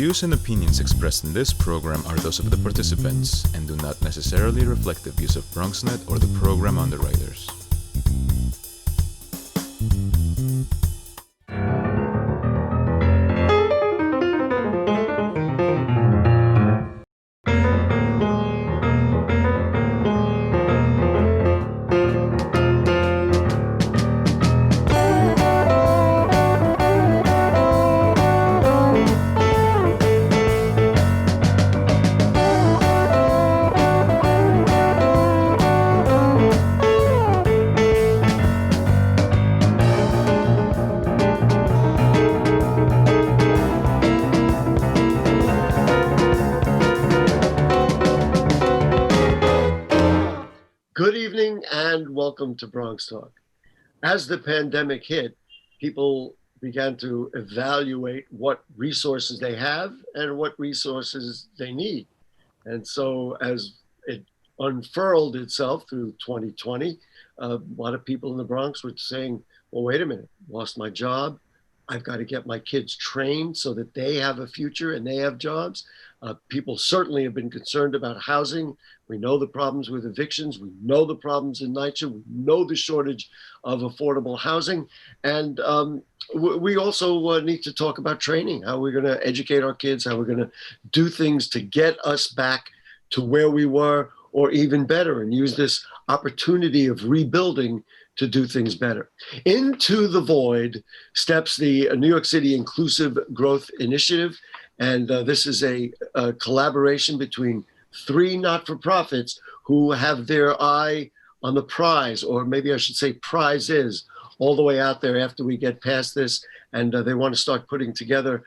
views and opinions expressed in this program are those of the participants and do not necessarily reflect the views of BronxNet or the program underwriters. Good evening and welcome to BronxTalk. As the pandemic hit, people began to evaluate what resources they have and what resources they need. And so as it unfurled itself through 2020, a lot of people in the Bronx were saying, well, wait a minute, lost my job. I've got to get my kids trained so that they have a future and they have jobs. People certainly have been concerned about housing. We know the problems with evictions. We know the problems in NYCHA. We know the shortage of affordable housing. And we also need to talk about training, how we're going to educate our kids, how we're going to do things to get us back to where we were or even better, and use this opportunity of rebuilding to do things better. Into the void steps the New York City Inclusive Growth Initiative. And this is a collaboration between three not-for-profits who have their eye on the prize, or maybe I should say prizes, all the way out there after we get past this. And they want to start putting together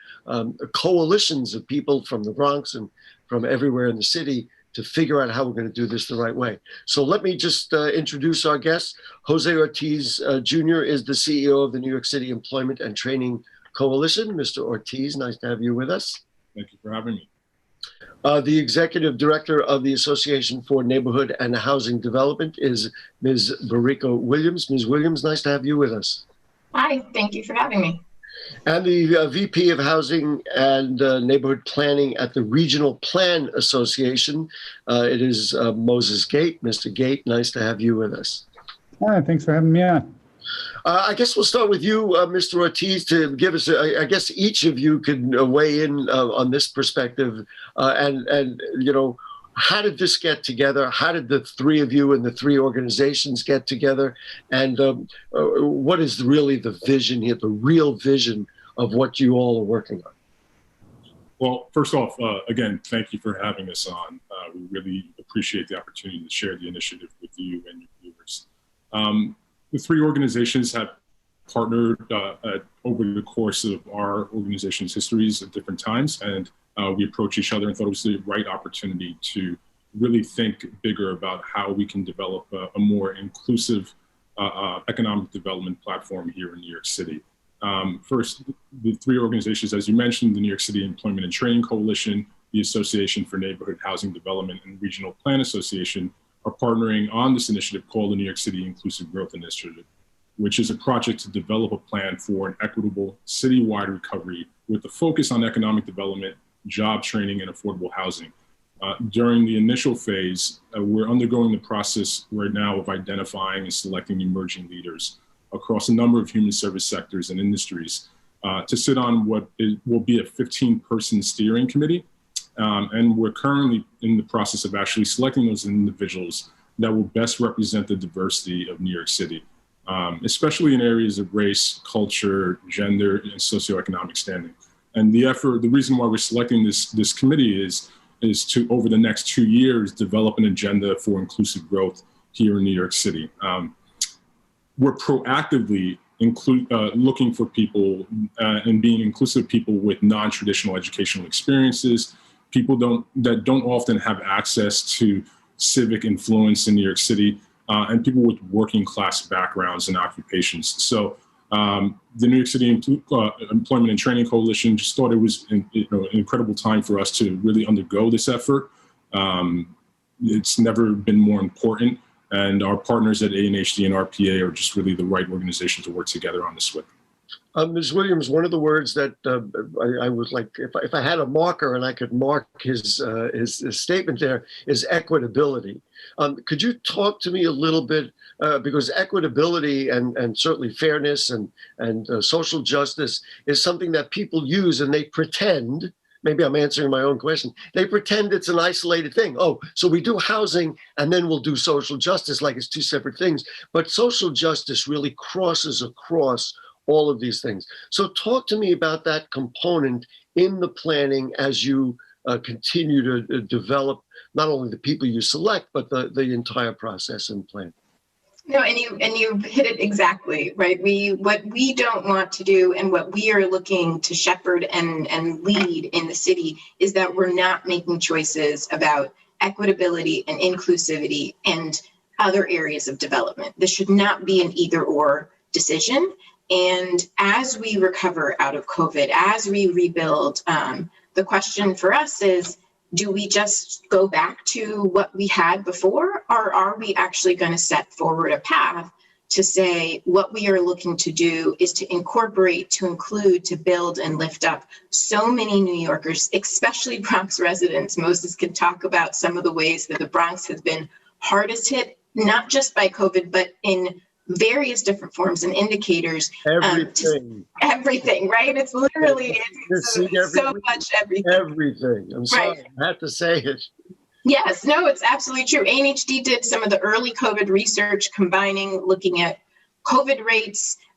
coalitions of people from the Bronx and from everywhere in the city to figure out how we're going to do this the right way. So let me just introduce our guest. Jose Ortiz Jr. is the CEO of the New York City Employment and Training Coalition. Mr. Ortiz, nice to have you with us. Thank you for having me. The Executive Director of the Association for Neighborhood and Housing Development is Ms. Barika Williams. Ms. Williams, nice to have you with us. Hi, thank you for having me. And the VP of Housing and Neighborhood Planning at the Regional Plan Association, it is Moses Gate. Mr. Gate, nice to have you with us. Hi, thanks for having me on. I guess we'll start with you, Mr. Ortiz, to give us, I guess each of you could weigh in on this perspective. And you know, how did this get together? How did the three of you and the three organizations get together? And what is really the vision here, the real vision of what you all are working on? Well, first off, again, thank you for having us on. We really appreciate the opportunity to share the initiative with you and your viewers. The three organizations have partnered over the course of our organization's histories at different times, and we approached each other and thought it was the right opportunity to really think bigger about how we can develop a more inclusive economic development platform here in New York City. First, the three organizations, as you mentioned, the New York City Employment and Training Coalition, the Association for Neighborhood Housing Development, and Regional Plan Association, are partnering on this initiative called the New York City Inclusive Growth Initiative, which is a project to develop a plan for an equitable citywide recovery with a focus on economic development, job training, and affordable housing. During the initial phase, we're undergoing the process right now of identifying and selecting emerging leaders across a number of human service sectors and industries to sit on what will be a 15-person steering committee. And we're currently in the process of actually selecting those individuals that will best represent the diversity of New York City, especially in areas of race, culture, gender, and socioeconomic standing. And the reason why we're selecting this committee is to, over the next 2 years, develop an agenda for inclusive growth here in New York City. We're proactively looking for people and being inclusive of people with non-traditional educational experiences, people that don't often have access to civic influence in New York City, and people with working class backgrounds and occupations. So the New York City Employment and Training Coalition just thought it was an incredible time for us to really undergo this effort. It's never been more important, and our partners at ANHD and RPA are just really the right organization to work together on this with. Ms. Williams, one of the words that I would like, if I had a marker and I could mark his statement there, is equitability. Could you talk to me a little bit, because equitability and certainly fairness and social justice is something that people use and they pretend, maybe I'm answering my own question, they pretend it's an isolated thing. Oh, so we do housing and then we'll do social justice like it's two separate things. But social justice really crosses across all of these things. So talk to me about that component in the planning as you continue to develop not only the people you select, but the entire process and plan. No, and you hit it exactly, right? What we don't want to do and what we are looking to shepherd and lead in the city is that we're not making choices about equitability and inclusivity and other areas of development. This should not be an either or decision. And as we recover out of COVID, as we rebuild, the question for us is, do we just go back to what we had before, or are we actually going to set forward a path to say what we are looking to do is to incorporate, to include, to build and lift up so many New Yorkers, especially Bronx residents? Moses can talk about some of the ways that the Bronx has been hardest hit, not just by COVID, but in various different forms and indicators. Everything, right? It's literally so much everything. Everything. I'm sorry, right. I have to say it. Yes, no, it's absolutely true. ANHD did some of the early COVID research, looking at COVID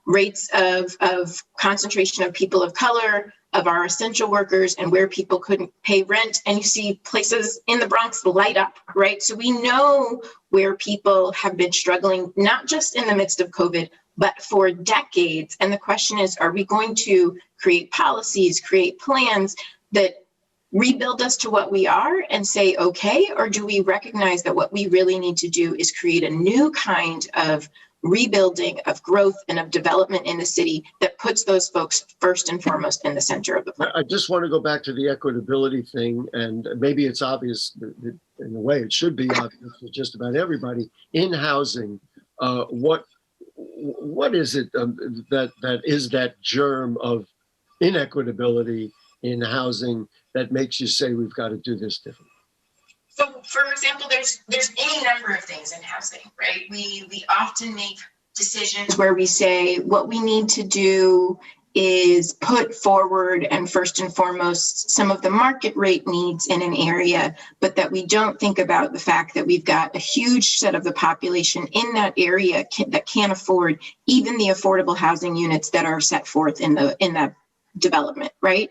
rates of concentration of people of color, of our essential workers, and where people couldn't pay rent. And you see places in the Bronx light up, right? So we know where people have been struggling, not just in the midst of COVID, but for decades. And the question is, are we going to create policies, create plans that rebuild us to what we are and say, okay, or do we recognize that what we really need to do is create a new kind of rebuilding, of growth, and of development in the city that puts those folks first and foremost in the center of the plan? I just want to go back to the equitability thing, and maybe it's obvious, in a way it should be obvious for just about everybody. In housing, what is it that is that germ of inequitability in housing that makes you say we've got to do this differently? So, for example, there's any number of things in housing, right? We often make decisions where we say what we need to do is put forward and first and foremost some of the market rate needs in an area, but that we don't think about the fact that we've got a huge set of the population in that area that can't afford even the affordable housing units that are set forth in that development, right?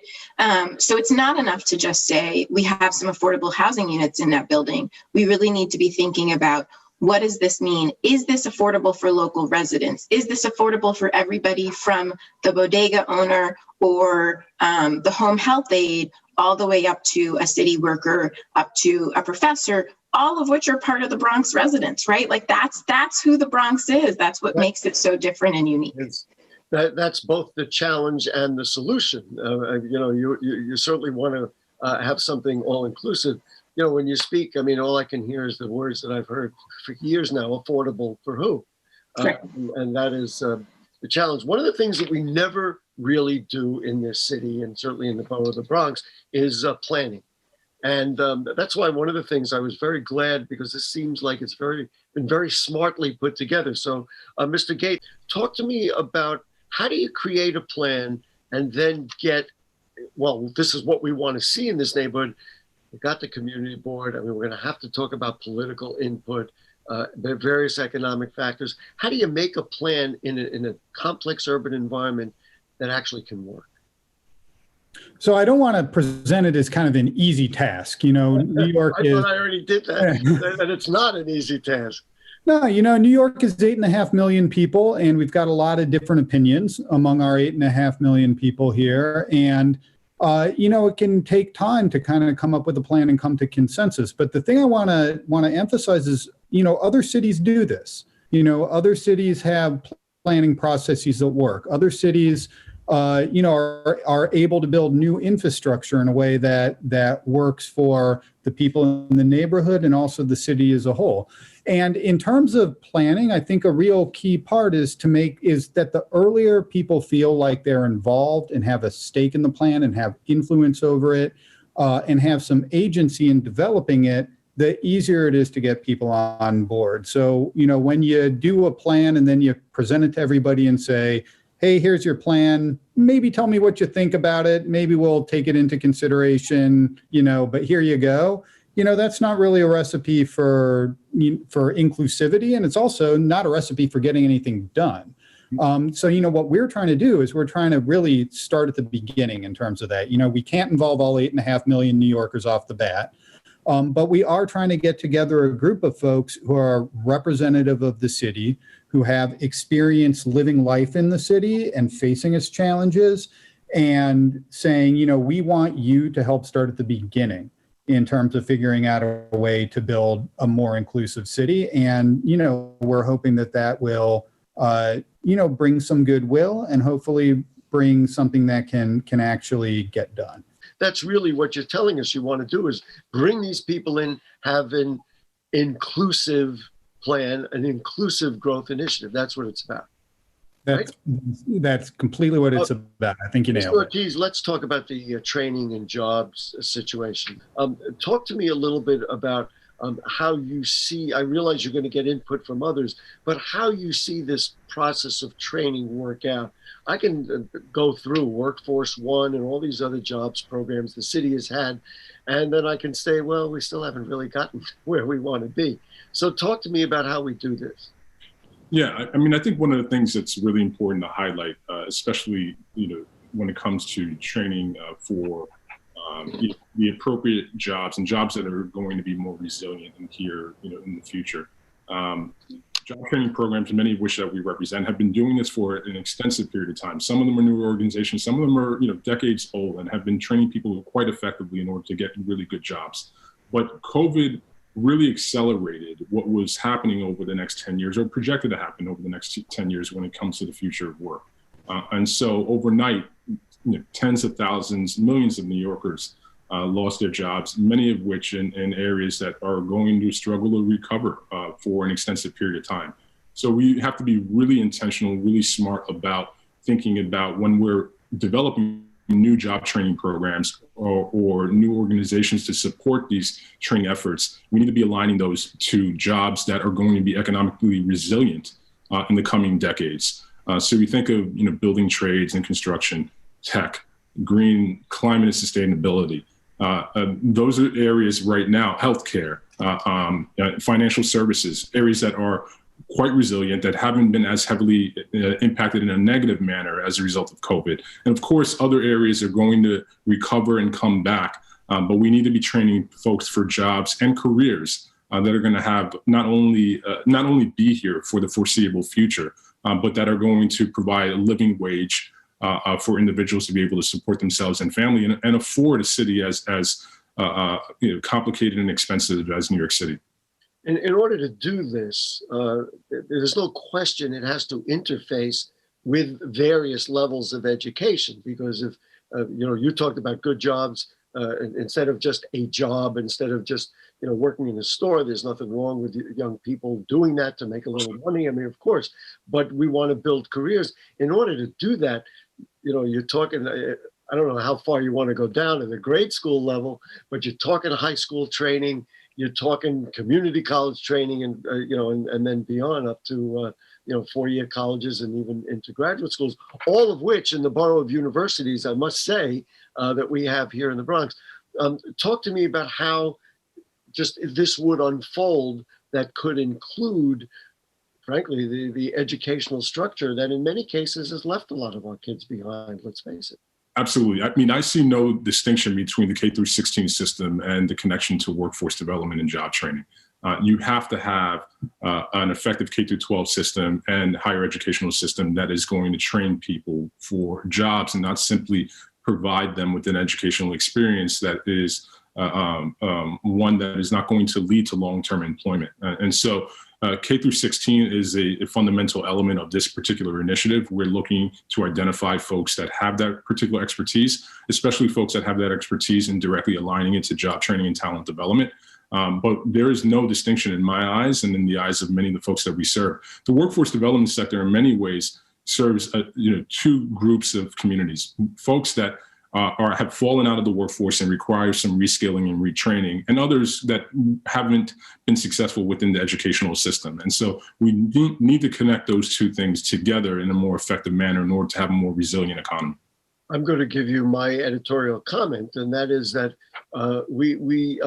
So it's not enough to just say we have some affordable housing units in that building. We really need to be thinking about, what does this mean? Is this affordable for local residents? Is this affordable for everybody from the bodega owner or the home health aide all the way up to a city worker, up to a professor, all of which are part of the Bronx residents, right? Like that's who the Bronx is. That's what makes it so different and unique. That's both the challenge and the solution. You certainly want to have something all-inclusive. When you speak, I mean, all I can hear is the words that I've heard for years now: affordable for who? Right. And that is the challenge. One of the things that we never really do in this city, and certainly in the borough of the Bronx, is planning. And that's why one of the things I was very glad, because this seems like it's been very smartly put together. So, Mr. Gate, talk to me about, how do you create a plan and then this is what we want to see in this neighborhood. We got the community board. I mean, we're going to have to talk about political input, the various economic factors. How do you make a plan in a complex urban environment that actually can work? So I don't want to present it as kind of an easy task. New York I thought I already did that, and it's not an easy task. No, New York is 8.5 million people, and we've got a lot of different opinions among our 8.5 million people here. And, it can take time to kind of come up with a plan and come to consensus. But the thing I want to emphasize is, other cities do this. Other cities have planning processes that work. Other cities are able to build new infrastructure in a way that works for the people in the neighborhood and also the city as a whole. And in terms of planning, I think a real key part is that the earlier people feel like they're involved and have a stake in the plan and have influence over it, and have some agency in developing it, the easier it is to get people on board. So, when you do a plan and then you present it to everybody and say, hey, here's your plan, maybe tell me what you think about it. Maybe we'll take it into consideration, but here you go. That's not really a recipe for inclusivity. And it's also not a recipe for getting anything done. So, what we're trying to do is we're trying to really start at the beginning in terms of that. We can't involve all 8.5 million New Yorkers off the bat. But we are trying to get together a group of folks who are representative of the city, who have experience living life in the city and facing its challenges, and saying, we want you to help start at the beginning in terms of figuring out a way to build a more inclusive city. And, we're hoping that will, bring some goodwill and hopefully bring something that can actually get done. That's really what you're telling us you want to do, is bring these people in, have an inclusive plan, an inclusive growth initiative. That's what it's about. That's completely what it's about. I think you nailed it. Ortiz, let's talk about the training and jobs situation. Talk to me a little bit about how you see, I realize you're going to get input from others, but how you see this process of training work out. I can go through Workforce One and all these other jobs programs the city has had, and then I can say, well, we still haven't really gotten where we want to be. So talk to me about how we do this. Yeah, I think one of the things that's really important to highlight, especially when it comes to training for the appropriate jobs and jobs that are going to be more resilient in here, in the future. Job training programs, many of which that we represent, have been doing this for an extensive period of time. Some of them are newer organizations, some of them are decades old, and have been training people quite effectively in order to get really good jobs. But COVID really accelerated what was happening over the next 10 years, or projected to happen over the next 10 years when it comes to the future of work. And so overnight, tens of thousands, millions of New Yorkers lost their jobs, many of which in areas that are going to struggle to recover for an extensive period of time. So we have to be really intentional, really smart about thinking about when we're developing new job training programs or new organizations to support these training efforts. We need to be aligning those to jobs that are going to be economically resilient in the coming decades. So we think of building trades and construction, tech, green, climate and sustainability. Those are areas right now, healthcare, financial services, areas that are quite resilient, that haven't been as heavily impacted in a negative manner as a result of COVID. And of course, other areas are going to recover and come back, but we need to be training folks for jobs and careers that are going to have not only be here for the foreseeable future, but that are going to provide a living wage for individuals to be able to support themselves and family and afford a city as complicated and expensive as New York City. In order to do this, there's no question it has to interface with various levels of education, because if you talked about good jobs, instead of just a job, instead of just working in a store, there's nothing wrong with young people doing that to make a little money. I mean, of course, but we want to build careers. In order to do that, you're talking, I don't know how far you want to go down to the grade school level, but you're talking high school training, you're talking community college training, and and then beyond up to 4-year colleges and even into graduate schools, all of which in the borough of universities, I must say, that we have here in the Bronx. Talk to me about how just this would unfold that could include, frankly, the educational structure that in many cases has left a lot of our kids behind, let's face it. Absolutely. I mean, I see no distinction between the K16 system and the connection to workforce development and job training. You have to have an effective K-12 system and higher educational system that is going to train people for jobs and not simply provide them with an educational experience that is one that is not going to lead to long-term employment. And so K through 16 is a fundamental element of this particular initiative. We're looking to identify folks that have that particular expertise, especially folks that have that expertise in directly aligning it to job training and talent development. But there is no distinction in my eyes and in the eyes of many of the folks that we serve. The workforce development sector in many ways serves two groups of communities, folks that have fallen out of the workforce and require some reskilling and retraining, and others that haven't been successful within the educational system. And so we need to connect those two things together in a more effective manner in order to have a more resilient economy. I'm going to give you my editorial comment, and that is that we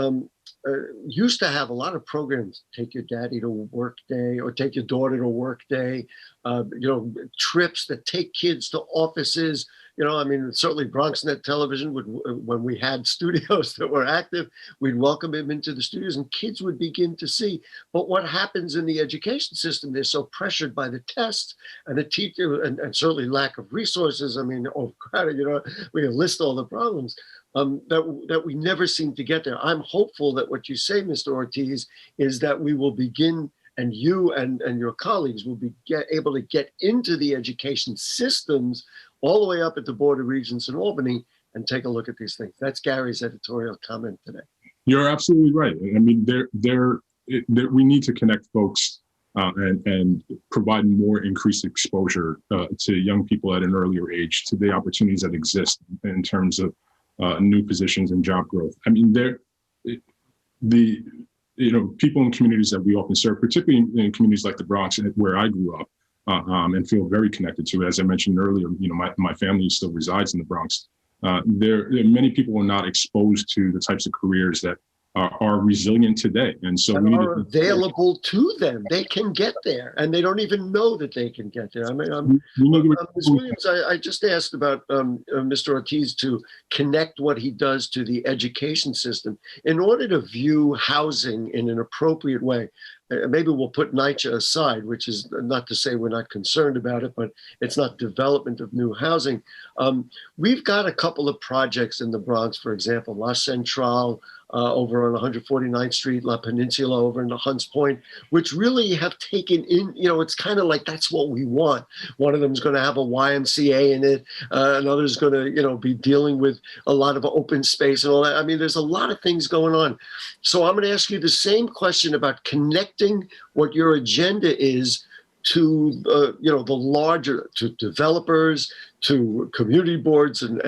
used to have a lot of programs, take your daddy to work day or take your daughter to work day, trips that take kids to offices. I mean, certainly BronxNet Television would, when we had studios that were active, we'd welcome him into the studios and kids would begin to see. But what happens in the education system, they're so pressured by the tests and the teacher and certainly lack of resources. I mean, we list all the problems that we never seem to get there. I'm hopeful that what you say, Mr. Ortiz, is that we will begin, and you and your colleagues will be able to get into the education systems all the way up at the Board of Regents in Albany and take a look at these things. That's Gary's editorial comment today. You're absolutely right. I mean, we need to connect folks and provide more increased exposure to young people at an earlier age to the opportunities that exist in terms of new positions and job growth. I mean, people in communities that we often serve, particularly in communities like the Bronx, where I grew up, and feel very connected to. As I mentioned earlier, my family still resides in the Bronx. Many people are not exposed to the types of careers that are resilient today, and so we are available to them. They can get there, and they don't even know that they can get there. I mean, Ms. Williams, I just asked about Mr. Ortiz to connect what he does to the education system in order to view housing in an appropriate way. Maybe we'll put NYCHA aside, which is not to say we're not concerned about it, but it's not development of new housing. We've got a couple of projects in the Bronx, for example, La Centrale over on 149th Street, La Peninsula over in the Hunts Point, which really have taken in, it's kind of like that's what we want. One of them is going to have a YMCA in it. Another is going to, be dealing with a lot of open space and all that. I mean, there's a lot of things going on. So I'm going to ask you the same question about connecting what your agenda is to, the larger, to developers, to community boards, and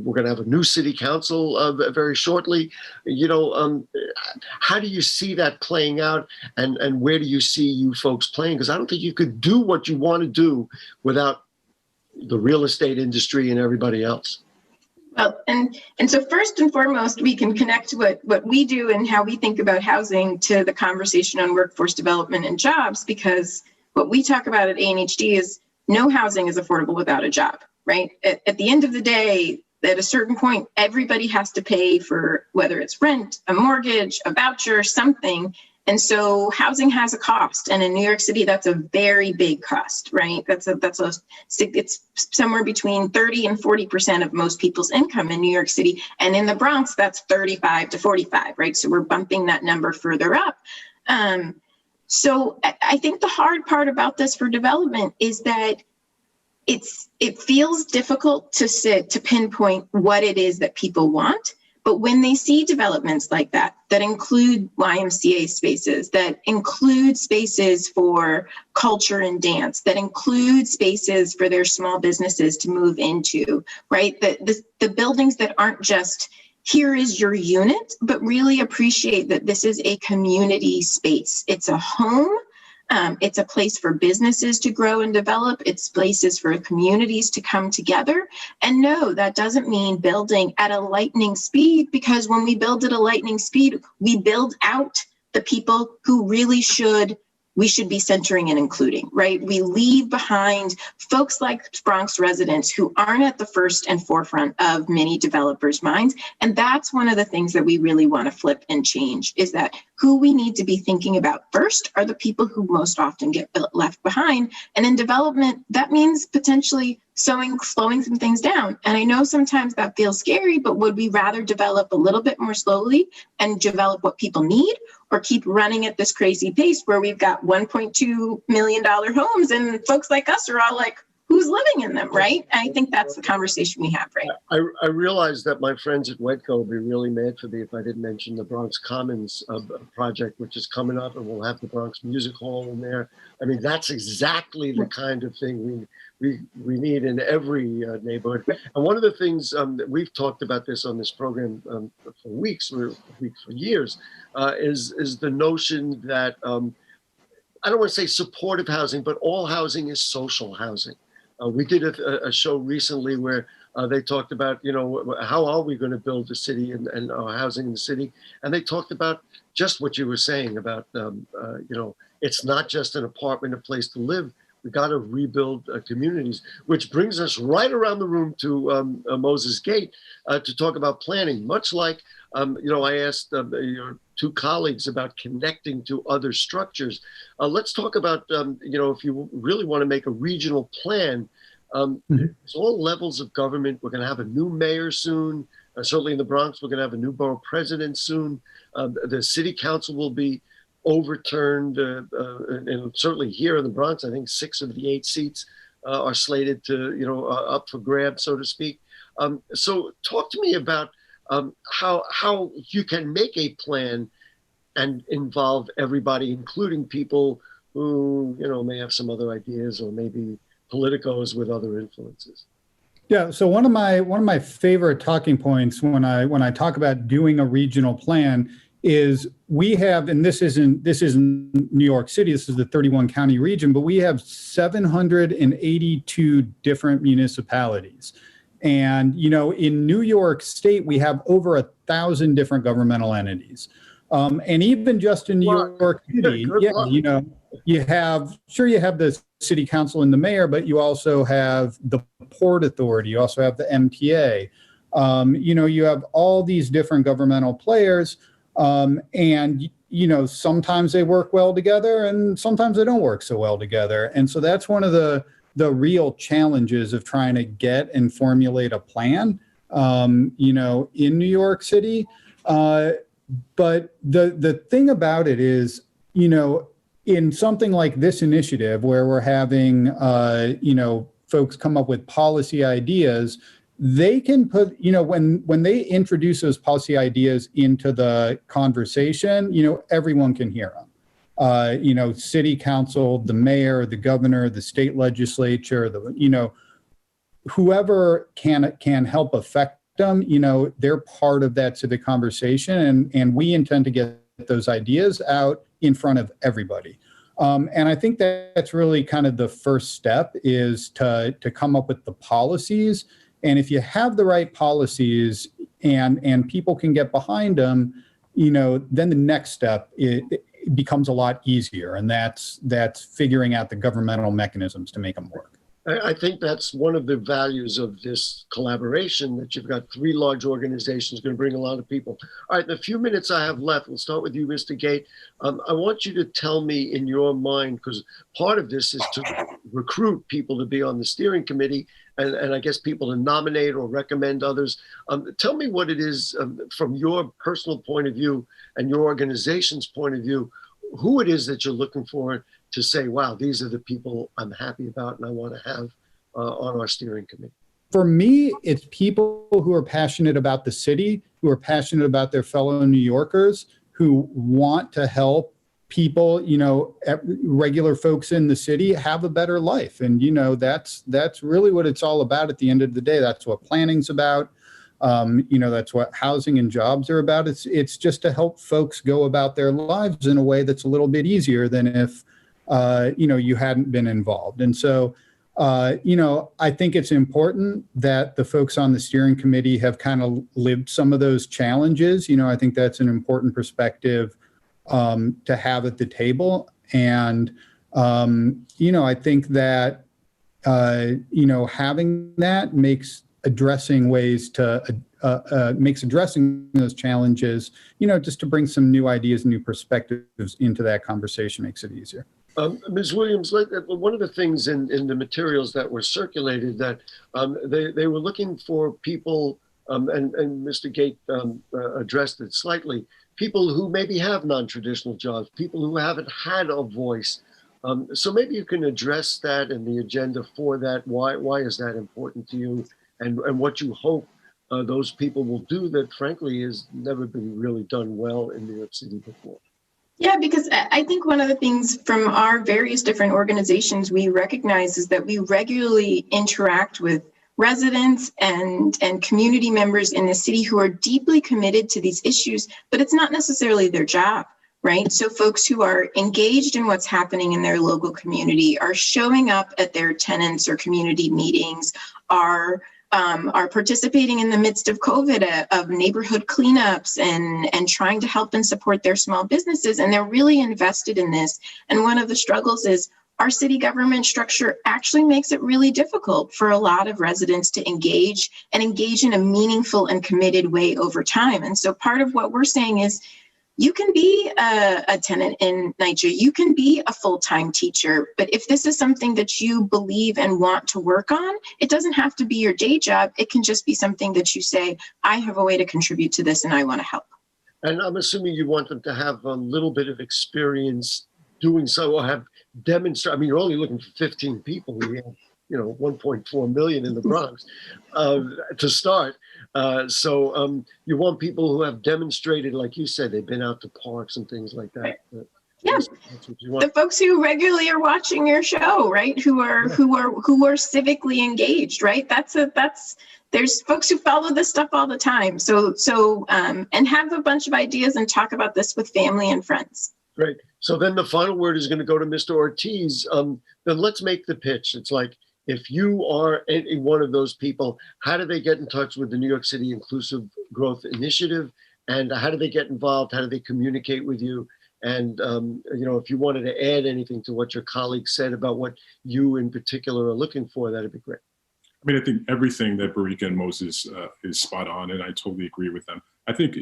we're going to have a new city council very shortly. How do you see that playing out, and where do you see you folks playing? Because I don't think you could do what you want to do without the real estate industry and everybody else. Well, and so first and foremost, we can connect what we do and how we think about housing to the conversation on workforce development and jobs, because what we talk about at ANHD is no housing is affordable without a job, right? At the end of the day, at a certain point, everybody has to pay for whether it's rent, a mortgage, a voucher, something. And so housing has a cost. And in New York City, that's a very big cost, right? It's somewhere between 30 and 40% of most people's income in New York City. And in the Bronx, that's 35 to 45, right? So we're bumping that number further up. So I think the hard part about this for development is that it feels difficult to pinpoint what it is that people want. But when they see developments like that include YMCA spaces, that include spaces for culture and dance, that include spaces for their small businesses to move into, right? The buildings that aren't just, here is your unit, but really appreciate that this is a community space. It's a home. It's a place for businesses to grow and develop. It's places for communities to come together. And no, that doesn't mean building at a lightning speed, because when we build at a lightning speed, we build out the people who really we should be centering and including, right? We leave behind folks like Bronx residents who aren't at the first and forefront of many developers' minds. And that's one of the things that we really want to flip and change, is that who we need to be thinking about first are the people who most often get left behind. And in development, that means potentially slowing some things down. And I know sometimes that feels scary, but would we rather develop a little bit more slowly and develop what people need, or keep running at this crazy pace where we've got $1.2 million homes and folks like us are all like, who's living in them, right? And I think that's the conversation we have, right? I realize that my friends at WEDCO will be really mad for me if I didn't mention the Bronx Commons project, which is coming up, and we'll have the Bronx Music Hall in there. I mean, that's exactly the kind of thing we need in every neighborhood. And one of the things that we've talked about this on this program for weeks, for years, is the notion that I don't want to say supportive housing, but all housing is social housing. We did a show recently where they talked about, how are we going to build a city and housing in the city? And they talked about just what you were saying about, it's not just an apartment, a place to live. We got to rebuild communities, which brings us right around the room to Moses Gate to talk about planning. Much like, I asked your two colleagues about connecting to other structures. Let's talk about, if you really want to make a regional plan, it's all levels of government. We're going to have a new mayor soon. Certainly in the Bronx, we're going to have a new borough president soon. The city council will be overturned, and certainly here in the Bronx, I think 6 of the 8 seats are slated to, up for grabs, so to speak. So talk to me about how you can make a plan and involve everybody, including people who, may have some other ideas or maybe politicos with other influences. Yeah. So one of my favorite talking points when I talk about doing a regional plan is we have, and this isn't New York City, this is the 31 county region, but we have 782 different municipalities. And, in New York State, we have over 1,000 different governmental entities. And even just in New York City, you have the city council and the mayor, but you also have the Port Authority, you also have the MTA. You have all these different governmental players. And sometimes they work well together and sometimes they don't work so well together. And so that's one of the real challenges of trying to get and formulate a plan, in New York City. But the thing about it is, in something like this initiative where we're having, folks come up with policy ideas, they can put, when they introduce those policy ideas into the conversation, everyone can hear them. City council, the mayor, the governor, the state legislature, whoever can help affect them, they're part of that civic conversation, and we intend to get those ideas out in front of everybody. And I think that's really kind of the first step, is to come up with the policies. And if you have the right policies and people can get behind them, then the next step it becomes a lot easier. And that's figuring out the governmental mechanisms to make them work. I think that's one of the values of this collaboration, that you've got 3 large organizations going to bring a lot of people. All right, in the few minutes I have left, we'll start with you, Mr. Gate. I want you to tell me in your mind, because part of this is to recruit people to be on the steering committee, and I guess people to nominate or recommend others. Tell me what it is from your personal point of view and your organization's point of view, who it is that you're looking for to say, wow, these are the people I'm happy about and I want to have on our steering committee. For me, it's people who are passionate about the city, who are passionate about their fellow New Yorkers, who want to help people, regular folks in the city have a better life. And, that's really what it's all about at the end of the day. That's what planning's about. That's what housing and jobs are about. It's just to help folks go about their lives in a way that's a little bit easier than if, you hadn't been involved. And so, I think it's important that the folks on the steering committee have kind of lived some of those challenges. I think that's an important perspective to have at the table. And, I think that, having that makes addressing ways to makes addressing those challenges, just to bring some new ideas, new perspectives into that conversation makes it easier. Ms. Williams, one of the things in the materials that were circulated that they were looking for people, and Mr. Gate addressed it slightly, people who maybe have non-traditional jobs, people who haven't had a voice. So maybe you can address that and the agenda for that. Why is that important to you, and what you hope those people will do that, frankly, has never been really done well in New York City before? Yeah, because I think one of the things from our various different organizations we recognize is that we regularly interact with residents and community members in the city who are deeply committed to these issues, but it's not necessarily their job, right? So folks who are engaged in what's happening in their local community are showing up at their tenants or community meetings, are participating in the midst of COVID of neighborhood cleanups and trying to help and support their small businesses. And they're really invested in this. And one of the struggles is our city government structure actually makes it really difficult for a lot of residents to engage in a meaningful and committed way over time. And so part of what we're saying is, you can be a tenant in NYCHA, you can be a full-time teacher, but if this is something that you believe and want to work on, it doesn't have to be your day job. It can just be something that you say, I have a way to contribute to this and I want to help. And I'm assuming you want them to have a little bit of experience doing so, or have demonstrated. I mean, you're only looking for 15 people. We have, 1.4 million in the Bronx to start. So you want people who have demonstrated, like you said, they've been out to parks and things like that. Right. Yeah, the folks who regularly are watching your show, right? Who are civically engaged, right? There's folks who follow this stuff all the time. So and have a bunch of ideas and talk about this with family and friends. Great. So then the final word is going to go to Mr. Ortiz. Then let's make the pitch. It's like, if you are any one of those people, how do they get in touch with the New York City Inclusive Growth Initiative? And how do they get involved? How do they communicate with you? And, if you wanted to add anything to what your colleagues said about what you in particular are looking for, that'd be great. I mean, I think everything that Barika and Moses is spot on, and I totally agree with them. I think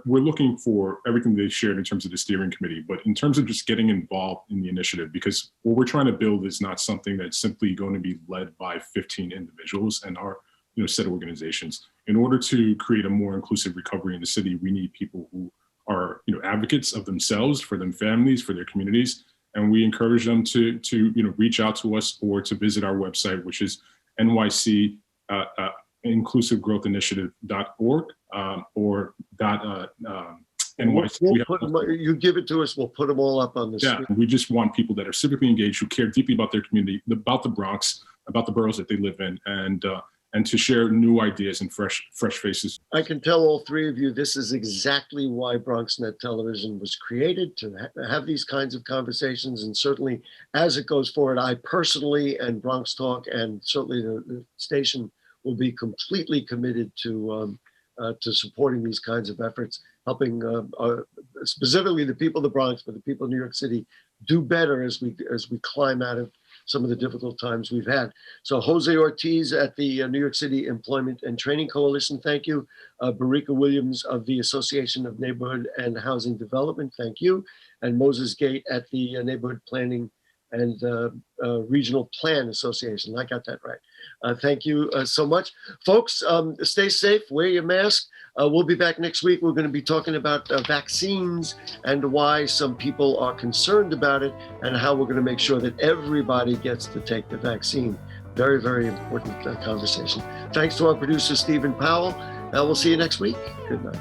we're looking for everything they shared in terms of the steering committee, but in terms of just getting involved in the initiative, because what we're trying to build is not something that's simply going to be led by 15 individuals and our set of organizations. In order to create a more inclusive recovery in the city, we need people who are advocates of themselves, for their families, for their communities, and we encourage them to reach out to us or to visit our website, which is NYC Inclusive Growth Initiative.org or NYC. You give it to us, we'll put them all up on the screen. We just want people that are civically engaged, who care deeply about their community, about the Bronx, about the boroughs that they live in, and to share new ideas and fresh faces. I can tell all three of you this is exactly why BronxNet Television was created, to have these kinds of conversations. And certainly as it goes forward, I personally and BronxTalk and certainly the station will be completely committed to supporting these kinds of efforts, helping specifically the people of the Bronx, but the people of New York City do better as we climb out of some of the difficult times we've had. So Jose Ortiz at the New York City Employment and Training Coalition, thank you. Barika Williams of the Association of Neighborhood and Housing Development, thank you. And Moses Gate at the Neighborhood Planning and Regional Plan Association. I got that right. Thank you so much. Folks, stay safe, wear your mask. We'll be back next week. We're going to be talking about vaccines and why some people are concerned about it and how we're going to make sure that everybody gets to take the vaccine. Very, very important conversation. Thanks to our producer, Stephen Powell. We'll see you next week. Good night.